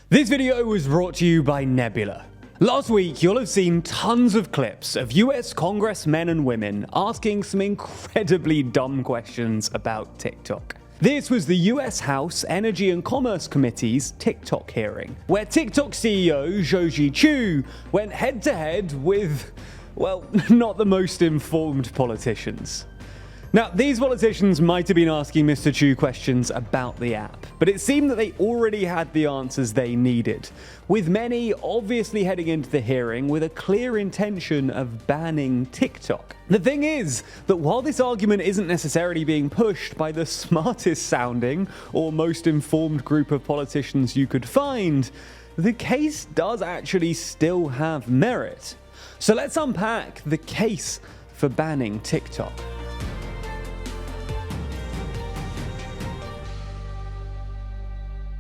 This video was brought to you by Nebula. Last week, you'll have seen tons of clips of US congressmen and women asking some incredibly dumb questions about TikTok. This was the US House Energy and Commerce Committee's TikTok hearing, where TikTok CEO Zhou Chu went head-to-head with, well, not the most informed politicians. Now, these politicians might have been asking Mr. Chu questions about the app, but it seemed that they already had the answers they needed, with many obviously heading into the hearing with a clear intention of banning TikTok. The thing is that while this argument isn't necessarily being pushed by the smartest sounding or most informed group of politicians you could find, the case does actually still have merit. So let's unpack the case for banning TikTok.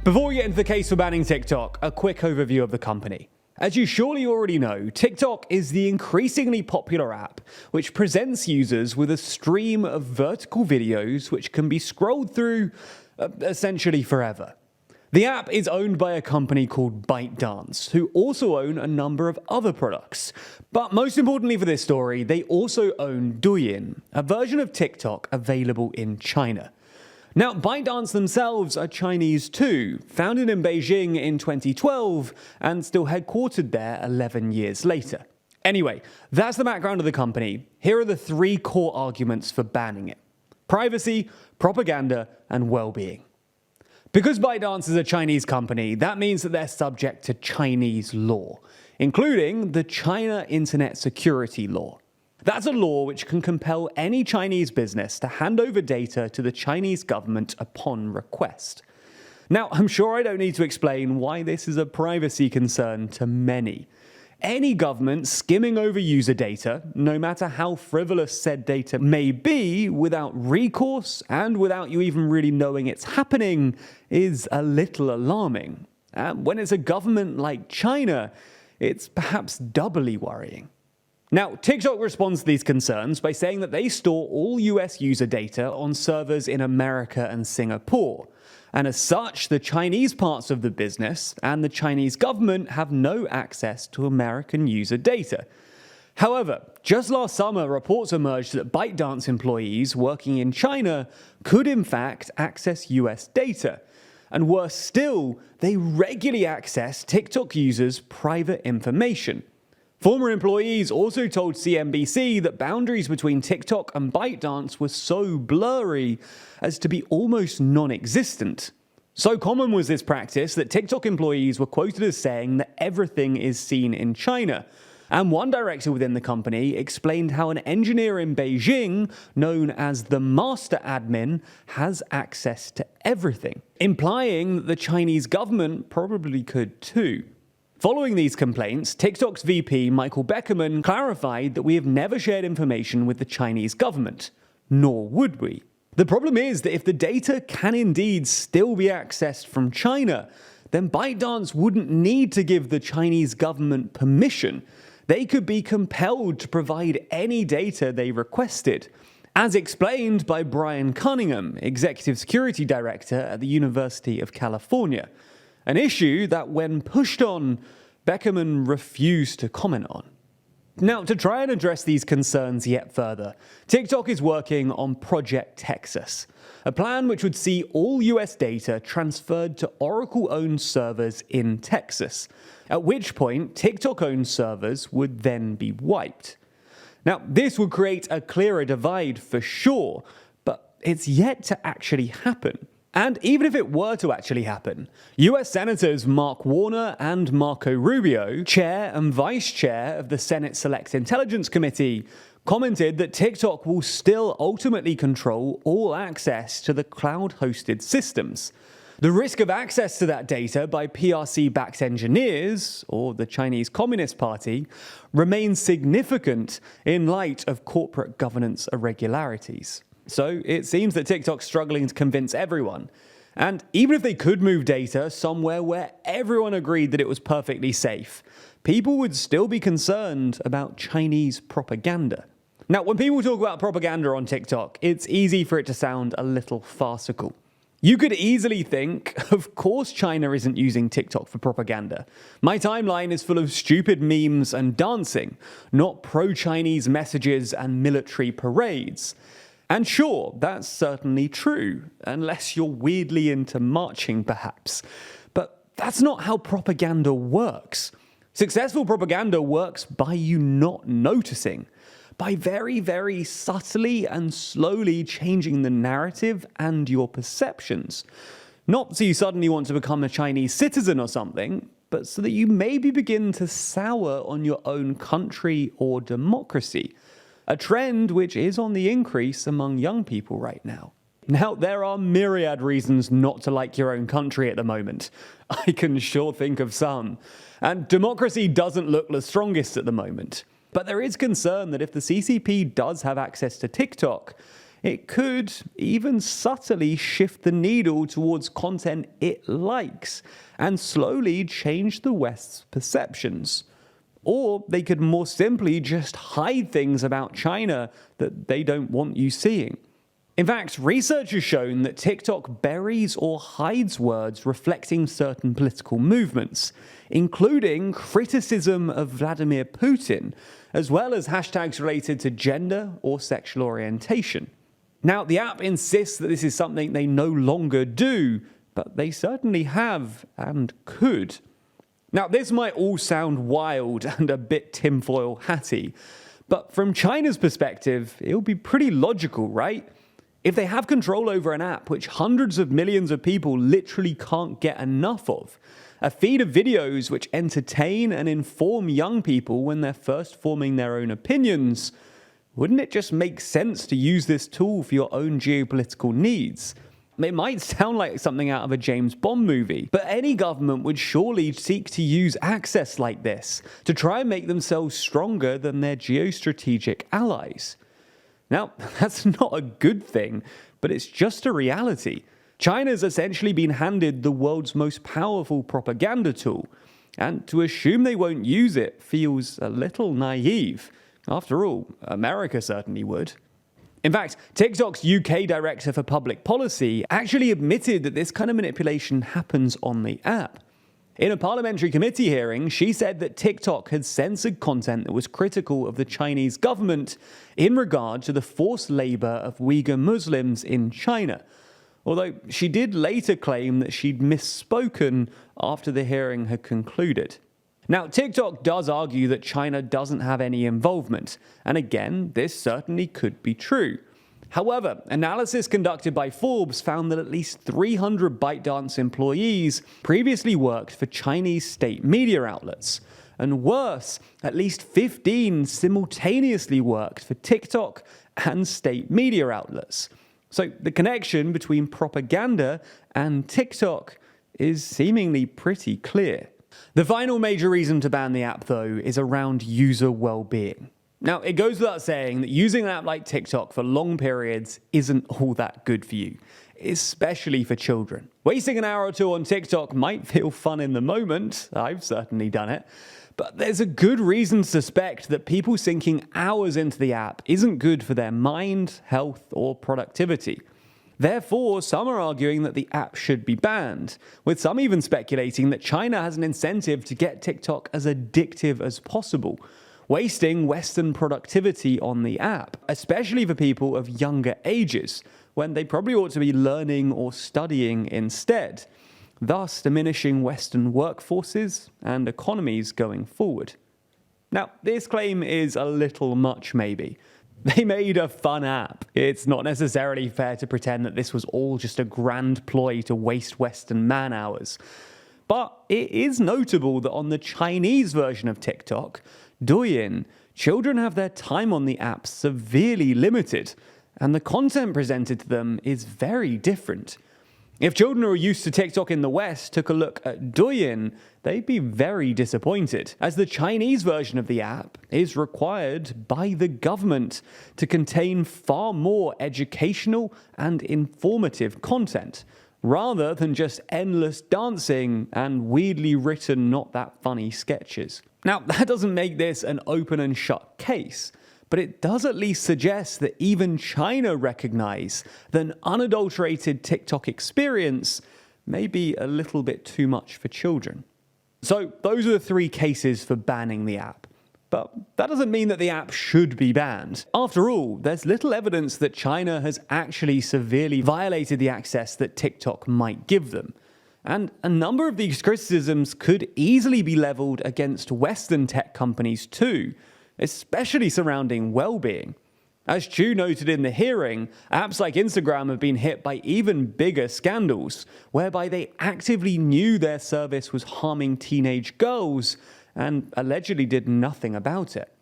Before we get into the case for banning TikTok, a quick overview of the company. As you surely already know, TikTok is the increasingly popular app which presents users with a stream of vertical videos which can be scrolled through essentially forever. The app is owned by a company called ByteDance, who also own a number of other products. But most importantly for this story, they also own Douyin, a version of TikTok available in China. Now, ByteDance themselves are Chinese too, founded in Beijing in 2012 and still headquartered there 11 years later. Anyway, that's the background of the company. Here are the three core arguments for banning it: privacy, propaganda, and well-being. Because ByteDance is a Chinese company, that means that they're subject to Chinese law, including the China Internet Security Law. That's a law which can compel any Chinese business to hand over data to the Chinese government upon request. Now, I'm sure I don't need to explain why this is a privacy concern to many. Any government skimming over user data, no matter how frivolous said data may be, without recourse and without you even really knowing it's happening, is a little alarming. And when it's a government like China, it's perhaps doubly worrying. Now, TikTok responds to these concerns by saying that they store all US user data on servers in America and Singapore. And as such, the Chinese parts of the business and the Chinese government have no access to American user data. However, just last summer, reports emerged that ByteDance employees working in China could in fact access US data. And worse still, they regularly access TikTok users' private information. Former employees also told CNBC that boundaries between TikTok and ByteDance were so blurry as to be almost non-existent. So common was this practice that TikTok employees were quoted as saying that everything is seen in China. And one director within the company explained how an engineer in Beijing, known as the master admin, has access to everything, implying that the Chinese government probably could too. Following these complaints, TikTok's VP, Michael Beckerman, clarified that we have never shared information with the Chinese government, nor would we. The problem is that if the data can indeed still be accessed from China, then ByteDance wouldn't need to give the Chinese government permission. They could be compelled to provide any data they requested, as explained by Brian Cunningham, Executive Security Director at the University of California. An issue that, when pushed on, Beckerman refused to comment on. Now, to try and address these concerns yet further, TikTok is working on Project Texas, a plan which would see all US data transferred to Oracle-owned servers in Texas, at which point TikTok-owned servers would then be wiped. Now, this would create a clearer divide for sure, but it's yet to actually happen. And even if it were to actually happen, US Senators Mark Warner and Marco Rubio, chair and vice chair of the Senate Select Intelligence Committee, commented that TikTok will still ultimately control all access to the cloud-hosted systems. The risk of access to that data by PRC-backed engineers, or the Chinese Communist Party, remains significant in light of corporate governance irregularities. So it seems that TikTok's struggling to convince everyone. And even if they could move data somewhere where everyone agreed that it was perfectly safe, people would still be concerned about Chinese propaganda. Now, when people talk about propaganda on TikTok, it's easy for it to sound a little farcical. You could easily think, of course China isn't using TikTok for propaganda. My timeline is full of stupid memes and dancing, not pro-Chinese messages and military parades. And sure, that's certainly true, unless you're weirdly into marching perhaps. But that's not how propaganda works. Successful propaganda works by you not noticing, by very, very subtly and slowly changing the narrative and your perceptions. Not so you suddenly want to become a Chinese citizen or something, but so that you maybe begin to sour on your own country or democracy. A trend which is on the increase among young people right now. Now, there are myriad reasons not to like your own country at the moment. I can sure think of some. And democracy doesn't look the strongest at the moment. But there is concern that if the CCP does have access to TikTok, it could even subtly shift the needle towards content it likes and slowly change the West's perceptions. Or they could more simply just hide things about China that they don't want you seeing. In fact, research has shown that TikTok buries or hides words reflecting certain political movements, including criticism of Vladimir Putin, as well as hashtags related to gender or sexual orientation. Now, the app insists that this is something they no longer do, but they certainly have and could. Now, this might all sound wild and a bit tinfoil hatty, but from China's perspective, it'll be pretty logical, right? If they have control over an app which hundreds of millions of people literally can't get enough of, a feed of videos which entertain and inform young people when they're first forming their own opinions, wouldn't it just make sense to use this tool for your own geopolitical needs? It might sound like something out of a James Bond movie, but any government would surely seek to use access like this to try and make themselves stronger than their geostrategic allies. Now, that's not a good thing, but it's just a reality. China's essentially been handed the world's most powerful propaganda tool, and to assume they won't use it feels a little naive. After all, America certainly would. In fact, TikTok's UK Director for Public Policy actually admitted that this kind of manipulation happens on the app. In a parliamentary committee hearing, she said that TikTok had censored content that was critical of the Chinese government in regard to the forced labor of Uyghur Muslims in China. Although she did later claim that she'd misspoken after the hearing had concluded. Now, TikTok does argue that China doesn't have any involvement, and again, this certainly could be true. However, analysis conducted by Forbes found that at least 300 ByteDance employees previously worked for Chinese state media outlets. And worse, at least 15 simultaneously worked for TikTok and state media outlets. So the connection between propaganda and TikTok is seemingly pretty clear. The final major reason to ban the app, though, is around user well-being. Now, it goes without saying that using an app like TikTok for long periods isn't all that good for you, especially for children. Wasting an hour or two on TikTok might feel fun in the moment, I've certainly done it, but there's a good reason to suspect that people sinking hours into the app isn't good for their mind, health, or productivity. Therefore, some are arguing that the app should be banned, with some even speculating that China has an incentive to get TikTok as addictive as possible, wasting Western productivity on the app, especially for people of younger ages, when they probably ought to be learning or studying instead, thus diminishing Western workforces and economies going forward. Now, this claim is a little much, maybe. They made a fun app. It's not necessarily fair to pretend that this was all just a grand ploy to waste Western man hours. But it is notable that on the Chinese version of TikTok, Douyin, children have their time on the app severely limited, and the content presented to them is very different. If children who are used to TikTok in the West took a look at Douyin, they'd be very disappointed, as the Chinese version of the app is required by the government to contain far more educational and informative content, rather than just endless dancing and weirdly written not that funny sketches. Now, that doesn't make this an open and shut case, but it does at least suggest that even China recognize that an unadulterated TikTok experience may be a little bit too much for children. So those are the 3 cases for banning the app. But that doesn't mean that the app should be banned. After all, there's little evidence that China has actually severely violated the access that TikTok might give them. And a number of these criticisms could easily be leveled against Western tech companies too, especially surrounding well-being. As Chu noted in the hearing, apps like Instagram have been hit by even bigger scandals, whereby they actively knew their service was harming teenage girls and allegedly did nothing about it.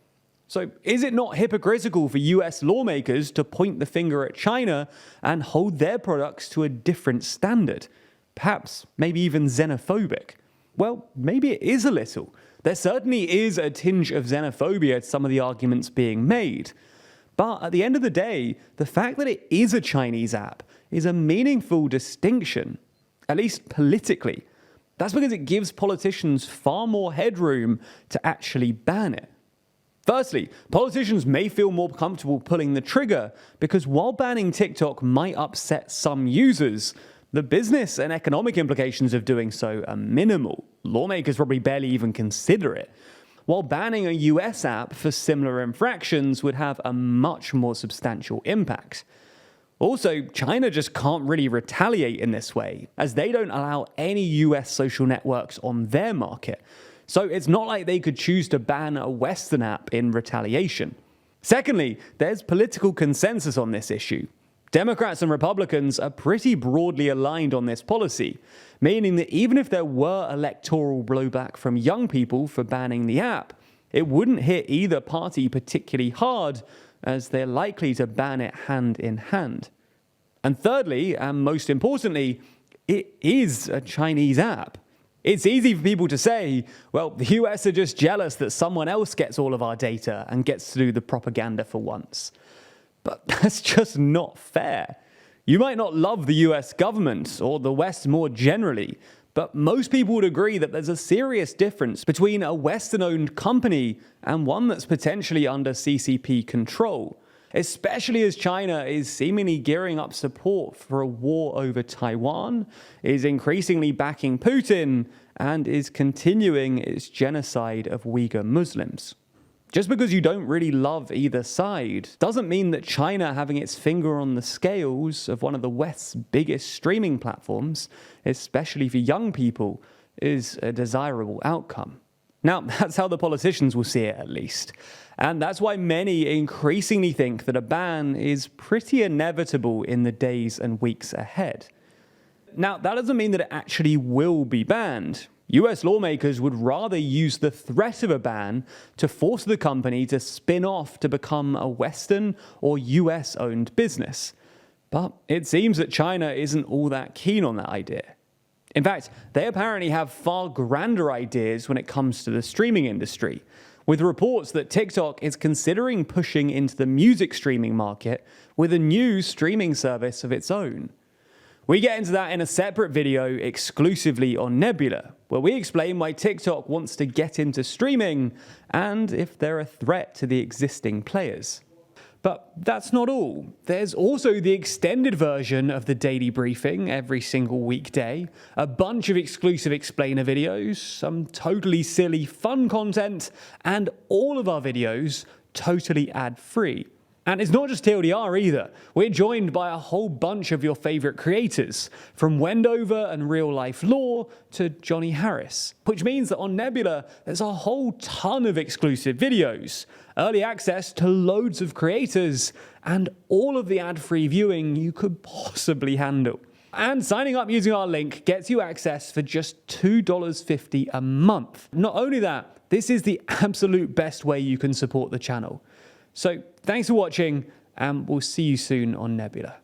So is it not hypocritical for US lawmakers to point the finger at China and hold their products to a different standard? Perhaps maybe even xenophobic? Well, maybe it is a little. There certainly is a tinge of xenophobia to some of the arguments being made. But at the end of the day, the fact that it is a Chinese app is a meaningful distinction, at least politically. That's because it gives politicians far more headroom to actually ban it. Firstly, politicians may feel more comfortable pulling the trigger because while banning TikTok might upset some users, the business and economic implications of doing so are minimal. Lawmakers probably barely even consider it. While banning a US app for similar infractions would have a much more substantial impact. Also, China just can't really retaliate in this way, as they don't allow any US social networks on their market. So it's not like they could choose to ban a Western app in retaliation. Secondly, there's political consensus on this issue. Democrats and Republicans are pretty broadly aligned on this policy, meaning that even if there were electoral blowback from young people for banning the app, it wouldn't hit either party particularly hard, as they're likely to ban it hand in hand. And thirdly, and most importantly, it is a Chinese app. It's easy for people to say, well, the US are just jealous that someone else gets all of our data and gets to do the propaganda for once. But that's just not fair. You might not love the US government or the West more generally, but most people would agree that there's a serious difference between a Western-owned company and one that's potentially under CCP control, especially as China is seemingly gearing up support for a war over Taiwan, is increasingly backing Putin, and is continuing its genocide of Uyghur Muslims. Just because you don't really love either side doesn't mean that China having its finger on the scales of one of the West's biggest streaming platforms, especially for young people, is a desirable outcome. Now, that's how the politicians will see it, at least. And that's why many increasingly think that a ban is pretty inevitable in the days and weeks ahead. Now, that doesn't mean that it actually will be banned. US lawmakers would rather use the threat of a ban to force the company to spin off to become a Western or US-owned business. But it seems that China isn't all that keen on that idea. In fact, they apparently have far grander ideas when it comes to the streaming industry, with reports that TikTok is considering pushing into the music streaming market with a new streaming service of its own. We get into that in a separate video exclusively on Nebula, where we explain why TikTok wants to get into streaming and if they're a threat to the existing players. But that's not all. There's also the extended version of the daily briefing every single weekday, a bunch of exclusive explainer videos, some totally silly fun content, and all of our videos totally ad-free. And it's not just TLDR either. We're joined by a whole bunch of your favorite creators, from Wendover and Real Life Law to Johnny Harris. Which means that on Nebula, there's a whole ton of exclusive videos, early access to loads of creators, and all of the ad-free viewing you could possibly handle. And signing up using our link gets you access for just $2.50 a month. Not only that, this is the absolute best way you can support the channel. So thanks for watching, and we'll see you soon on Nebula.